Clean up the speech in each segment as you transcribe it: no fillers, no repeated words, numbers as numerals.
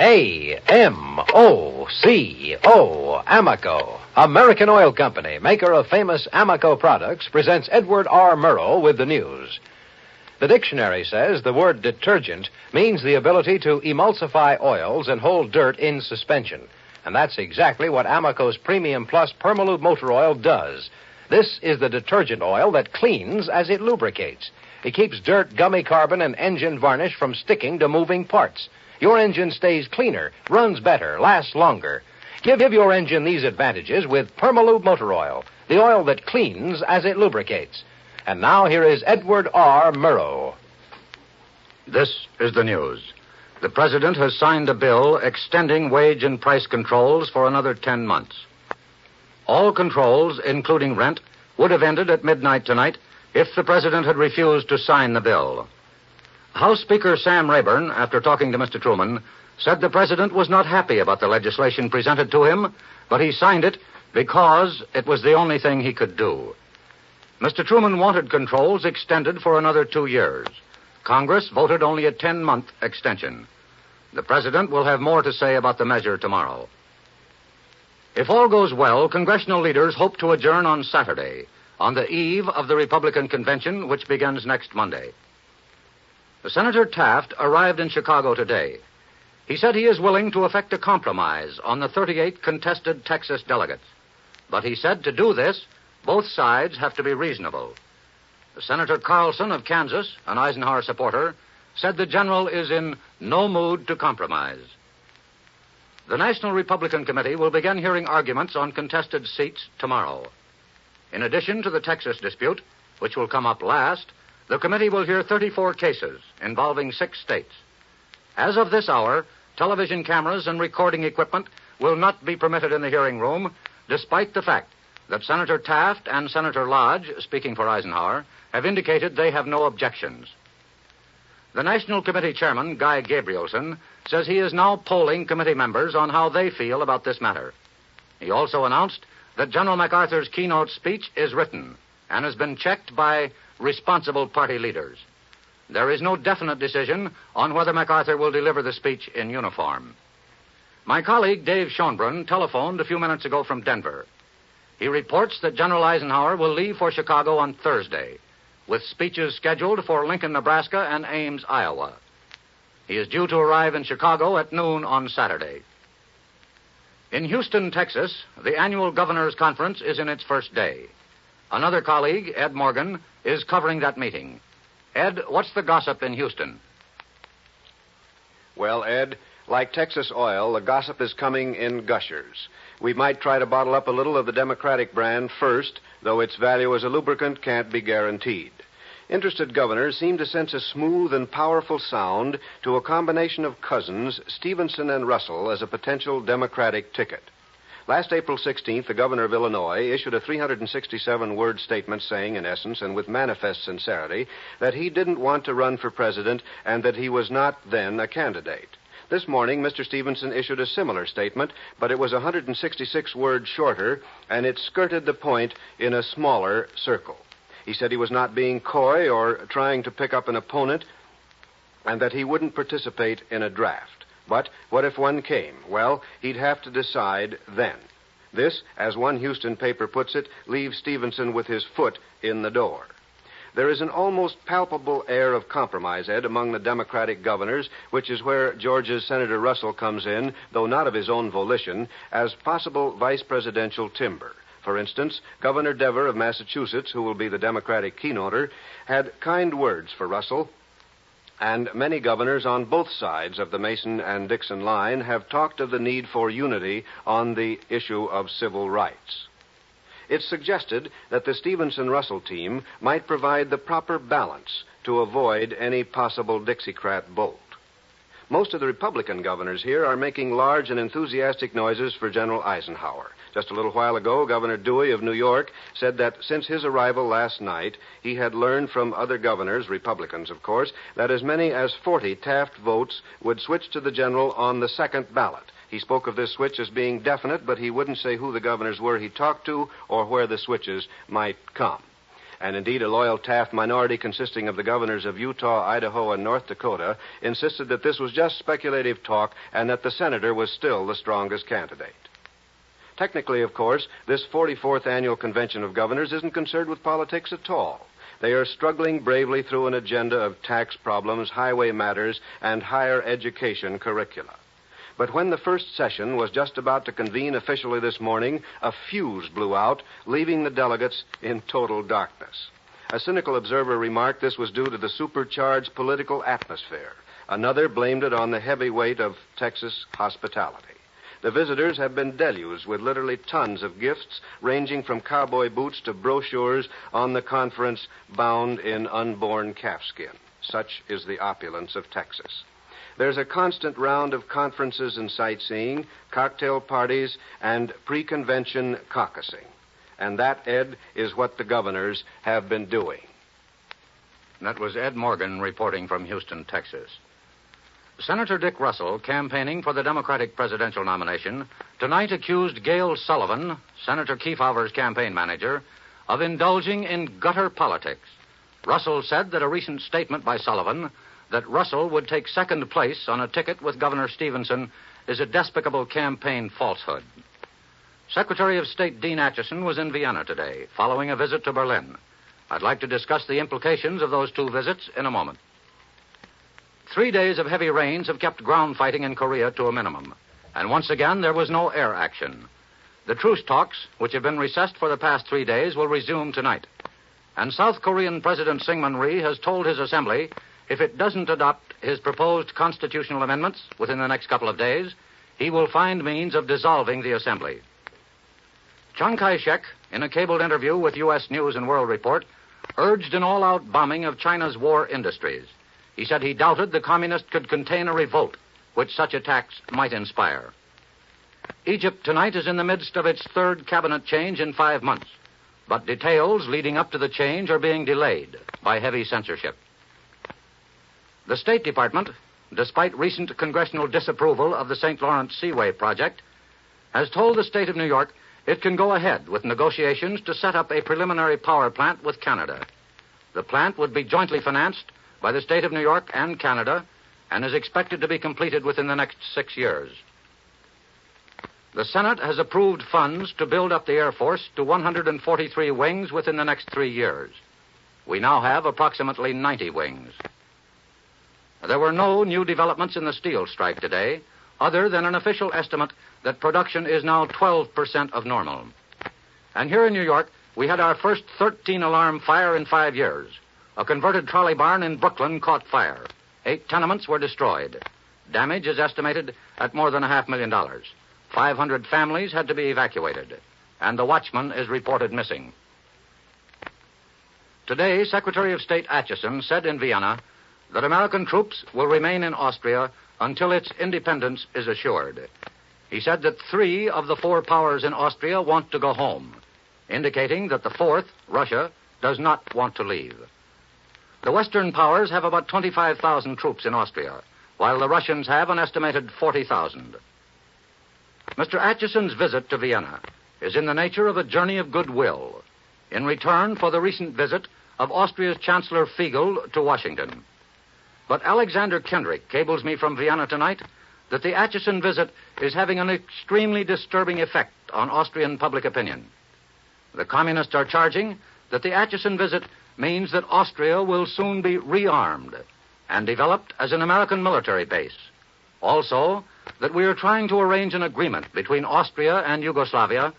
A-M-O-C-O, Amoco. American Oil Company, maker of famous Amoco products, presents Edward R. Murrow with the news. The dictionary says the word detergent means the ability to emulsify oils and hold dirt in suspension. And that's exactly what Amoco's Premium Plus Permalube Motor Oil does. This is the detergent oil that cleans as it lubricates. It keeps dirt, gummy carbon, and engine varnish from sticking to moving parts. Your engine stays cleaner, runs better, lasts longer. Give your engine these advantages with Permalube Motor Oil, the oil that cleans as it lubricates. And now here is Edward R. Murrow. This is the news. The President has signed a bill extending wage and price controls for another 10 months. All controls, including rent, would have ended at midnight tonight if the President had refused to sign the bill. House Speaker Sam Rayburn, after talking to Mr. Truman, said the President was not happy about the legislation presented to him, but he signed it because it was the only thing he could do. Mr. Truman wanted controls extended for another 2 years. Congress voted only a 10-month extension. The President will have more to say about the measure tomorrow. If all goes well, congressional leaders hope to adjourn on Saturday, on the eve of the Republican convention, which begins next Monday. Senator Taft arrived in Chicago today. He said he is willing to effect a compromise on the 38 contested Texas delegates. But he said to do this, both sides have to be reasonable. Senator Carlson of Kansas, an Eisenhower supporter, said the general is in no mood to compromise. The National Republican Committee will begin hearing arguments on contested seats tomorrow. In addition to the Texas dispute, which will come up last, the committee will hear 34 cases involving 6 states. As of this hour, television cameras and recording equipment will not be permitted in the hearing room, despite the fact that Senator Taft and Senator Lodge, speaking for Eisenhower, have indicated they have no objections. The National Committee Chairman, Guy Gabrielson, says he is now polling committee members on how they feel about this matter. He also announced that General MacArthur's keynote speech is written and has been checked by responsible party leaders. There is no definite decision on whether MacArthur will deliver the speech in uniform. My colleague, Dave Schoenbrunn, telephoned a few minutes ago from Denver. He reports that General Eisenhower will leave for Chicago on Thursday, with speeches scheduled for Lincoln, Nebraska, and Ames, Iowa. He is due to arrive in Chicago at noon on Saturday. In Houston, Texas, the annual Governors' Conference is in its first day. Another colleague, Ed Morgan, is covering that meeting. Ed, what's the gossip in Houston? Well, Ed, like Texas oil, the gossip is coming in gushers. We might try to bottle up a little of the Democratic brand first, though its value as a lubricant can't be guaranteed. Interested governors seem to sense a smooth and powerful sound to a combination of cousins, Stevenson and Russell, as a potential Democratic ticket. Last April 16th, the governor of Illinois issued a 367-word statement saying, in essence, and with manifest sincerity, that he didn't want to run for president and that he was not then a candidate. This morning, Mr. Stevenson issued a similar statement, but it was 166 words shorter, and it skirted the point in a smaller circle. He said he was not being coy or trying to pick up an opponent, and that he wouldn't participate in a draft. But what if one came? Well, he'd have to decide then. This, as one Houston paper puts it, leaves Stevenson with his foot in the door. There is an almost palpable air of compromise, Ed, among the Democratic governors, which is where Georgia's Senator Russell comes in, though not of his own volition, as possible vice presidential timber. For instance, Governor Dever of Massachusetts, who will be the Democratic keynoter, had kind words for Russell, and many governors on both sides of the Mason and Dixon line have talked of the need for unity on the issue of civil rights. It's suggested that the Stevenson-Russell team might provide the proper balance to avoid any possible Dixiecrat bolt. Most of the Republican governors here are making large and enthusiastic noises for General Eisenhower. Just a little while ago, Governor Dewey of New York said that since his arrival last night, he had learned from other governors, Republicans of course, that as many as 40 Taft votes would switch to the general on the second ballot. He spoke of this switch as being definite, but he wouldn't say who the governors were he talked to or where the switches might come. And indeed, a loyal Taft minority consisting of the governors of Utah, Idaho, and North Dakota insisted that this was just speculative talk and that the senator was still the strongest candidate. Technically, of course, this 44th annual convention of governors isn't concerned with politics at all. They are struggling bravely through an agenda of tax problems, highway matters, and higher education curricula. But when the first session was just about to convene officially this morning, a fuse blew out, leaving the delegates in total darkness. A cynical observer remarked this was due to the supercharged political atmosphere. Another blamed it on the heavy weight of Texas hospitality. The visitors have been deluged with literally tons of gifts, ranging from cowboy boots to brochures on the conference bound in unborn calfskin. Such is the opulence of Texas. There's a constant round of conferences and sightseeing, cocktail parties, and pre-convention caucusing. And that, Ed, is what the governors have been doing. That was Ed Morgan reporting from Houston, Texas. Senator Dick Russell, campaigning for the Democratic presidential nomination, tonight accused Gail Sullivan, Senator Kefauver's campaign manager, of indulging in gutter politics. Russell said that a recent statement by Sullivan that Russell would take second place on a ticket with Governor Stevenson is a despicable campaign falsehood. Secretary of State Dean Acheson was in Vienna today, following a visit to Berlin. I'd like to discuss the implications of those two visits in a moment. 3 days of heavy rains have kept ground fighting in Korea to a minimum, and once again there was no air action. The truce talks, which have been recessed for the past 3 days, will resume tonight. And South Korean President Syngman Rhee has told his assembly if it doesn't adopt his proposed constitutional amendments within the next couple of days, he will find means of dissolving the assembly. Chiang Kai-shek, in a cabled interview with U.S. News and World Report, urged an all-out bombing of China's war industries. He said he doubted the communists could contain a revolt, which such attacks might inspire. Egypt tonight is in the midst of its third cabinet change in 5 months, but details leading up to the change are being delayed by heavy censorship. The State Department, despite recent congressional disapproval of the St. Lawrence Seaway project, has told the state of New York it can go ahead with negotiations to set up a preliminary power plant with Canada. The plant would be jointly financed by the state of New York and Canada and is expected to be completed within the next 6 years. The Senate has approved funds to build up the Air Force to 143 wings within the next 3 years. We now have approximately 90 wings. There were no new developments in the steel strike today, other than an official estimate that production is now 12% of normal. And here in New York, we had our first 13-alarm fire in 5 years. A converted trolley barn in Brooklyn caught fire. 8 tenements were destroyed. Damage is estimated at more than $500,000. 500 families had to be evacuated, and the watchman is reported missing. Today, Secretary of State Acheson said in Vienna that American troops will remain in Austria until its independence is assured. He said that 3 of the 4 powers in Austria want to go home, indicating that the 4th, Russia, does not want to leave. The Western powers have about 25,000 troops in Austria, while the Russians have an estimated 40,000. Mr. Acheson's visit to Vienna is in the nature of a journey of goodwill, in return for the recent visit of Austria's Chancellor Fiegel to Washington. But Alexander Kendrick cables me from Vienna tonight that the Acheson visit is having an extremely disturbing effect on Austrian public opinion. The communists are charging that the Acheson visit means that Austria will soon be rearmed and developed as an American military base. Also, that we are trying to arrange an agreement between Austria and Yugoslavia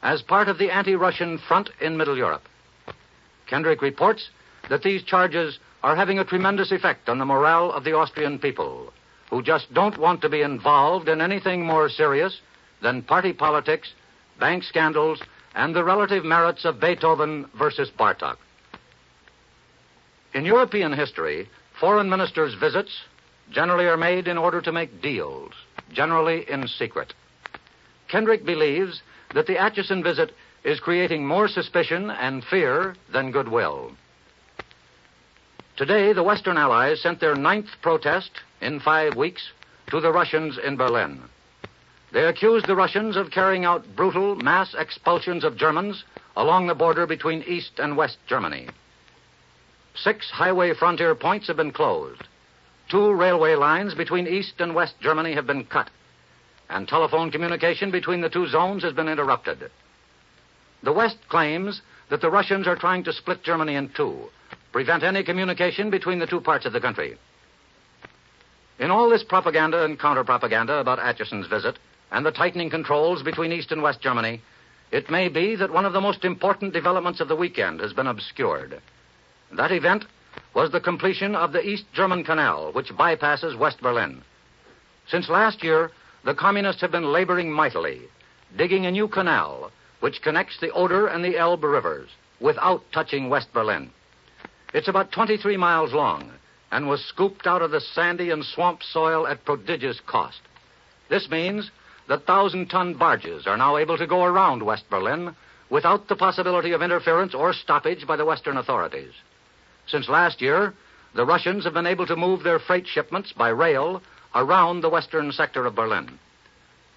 as part of the anti-Russian front in Middle Europe. Kendrick reports that these charges are having a tremendous effect on the morale of the Austrian people, who just don't want to be involved in anything more serious than party politics, bank scandals, and the relative merits of Beethoven versus Bartok. In European history, foreign ministers' visits generally are made in order to make deals, generally in secret. Kendrick believes that the Acheson visit is creating more suspicion and fear than goodwill. Today, the Western Allies sent their 9th protest in 5 weeks to the Russians in Berlin. They accused the Russians of carrying out brutal mass expulsions of Germans along the border between East and West Germany. 6 highway frontier points have been closed. 2 railway lines between East and West Germany have been cut, and telephone communication between the 2 zones has been interrupted. The West claims that the Russians are trying to split Germany in 2, prevent any communication between the 2 parts of the country. In all this propaganda and counter-propaganda about Atchison's visit and the tightening controls between East and West Germany, it may be that one of the most important developments of the weekend has been obscured. That event was the completion of the East German Canal, which bypasses West Berlin. Since last year, the communists have been laboring mightily, digging a new canal which connects the Oder and the Elbe rivers without touching West Berlin. It's about 23 miles long and was scooped out of the sandy and swamp soil at prodigious cost. This means that 1,000-ton barges are now able to go around West Berlin without the possibility of interference or stoppage by the Western authorities. Since last year, the Russians have been able to move their freight shipments by rail around the western sector of Berlin.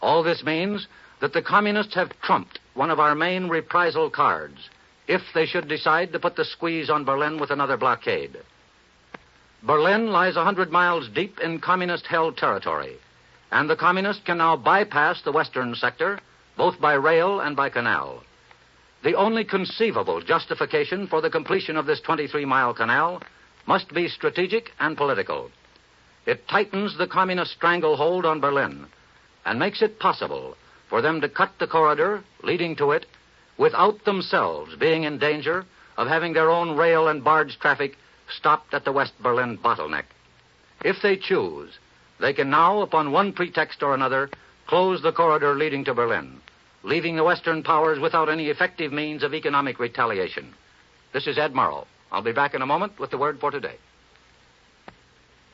All this means that the communists have trumped one of our main reprisal cards if they should decide to put the squeeze on Berlin with another blockade. Berlin lies 100 miles deep in communist-held territory, and the communists can now bypass the western sector, both by rail and by canal. The only conceivable justification for the completion of this 23-mile canal must be strategic and political. It tightens the communist stranglehold on Berlin and makes it possible for them to cut the corridor leading to it without themselves being in danger of having their own rail and barge traffic stopped at the West Berlin bottleneck. If they choose, they can now, upon one pretext or another, close the corridor leading to Berlin, leaving the Western powers without any effective means of economic retaliation. This is Ed Murrow. I'll be back in a moment with the word for today.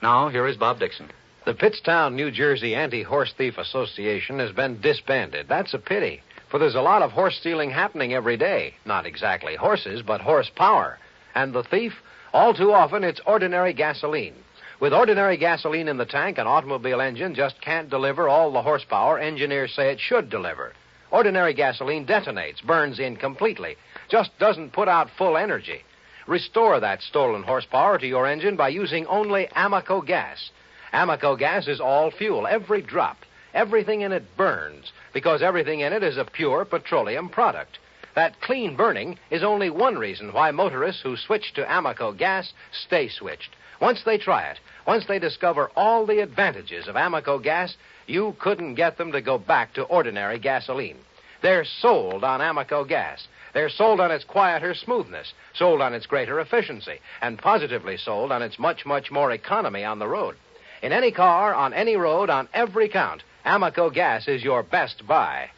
Now, here is Bob Dixon. The Pittstown, New Jersey Anti-Horse Thief Association has been disbanded. That's a pity, for there's a lot of horse stealing happening every day. Not exactly horses, but horsepower. And the thief, all too often, it's ordinary gasoline. With ordinary gasoline in the tank, an automobile engine just can't deliver all the horsepower engineers say it should deliver. Ordinary gasoline detonates, burns incompletely, just doesn't put out full energy. Restore that stolen horsepower to your engine by using only Amoco gas. Amoco gas is all fuel, every drop. Everything in it burns, because everything in it is a pure petroleum product. That clean burning is only one reason why motorists who switch to Amoco gas stay switched. Once they try it, once they discover all the advantages of Amoco gas, you couldn't get them to go back to ordinary gasoline. They're sold on Amoco gas. They're sold on its quieter smoothness, sold on its greater efficiency, and positively sold on its much, much more economy on the road. In any car, on any road, on every count, Amoco gas is your best buy.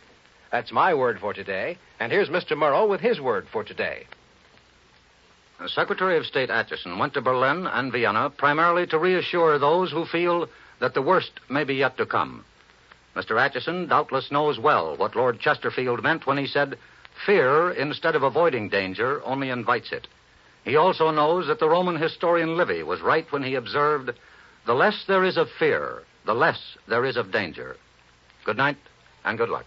That's my word for today, and here's Mr. Murrow with his word for today. Secretary of State Atchison went to Berlin and Vienna primarily to reassure those who feel that the worst may be yet to come. Mr. Atchison doubtless knows well what Lord Chesterfield meant when he said, "Fear, instead of avoiding danger, only invites it." He also knows that the Roman historian Livy was right when he observed, "The less there is of fear, the less there is of danger." Good night, and good luck.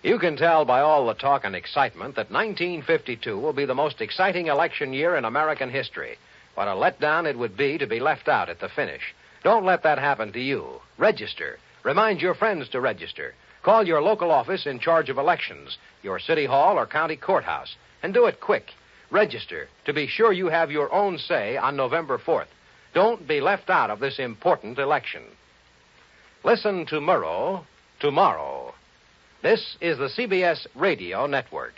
You can tell by all the talk and excitement that 1952 will be the most exciting election year in American history. What a letdown it would be to be left out at the finish. Don't let that happen to you. Register. Remind your friends to register. Call your local office in charge of elections, your city hall or county courthouse, and do it quick. Register to be sure you have your own say on November 4th. Don't be left out of this important election. Listen to Murrow tomorrow. This is the CBS Radio Network.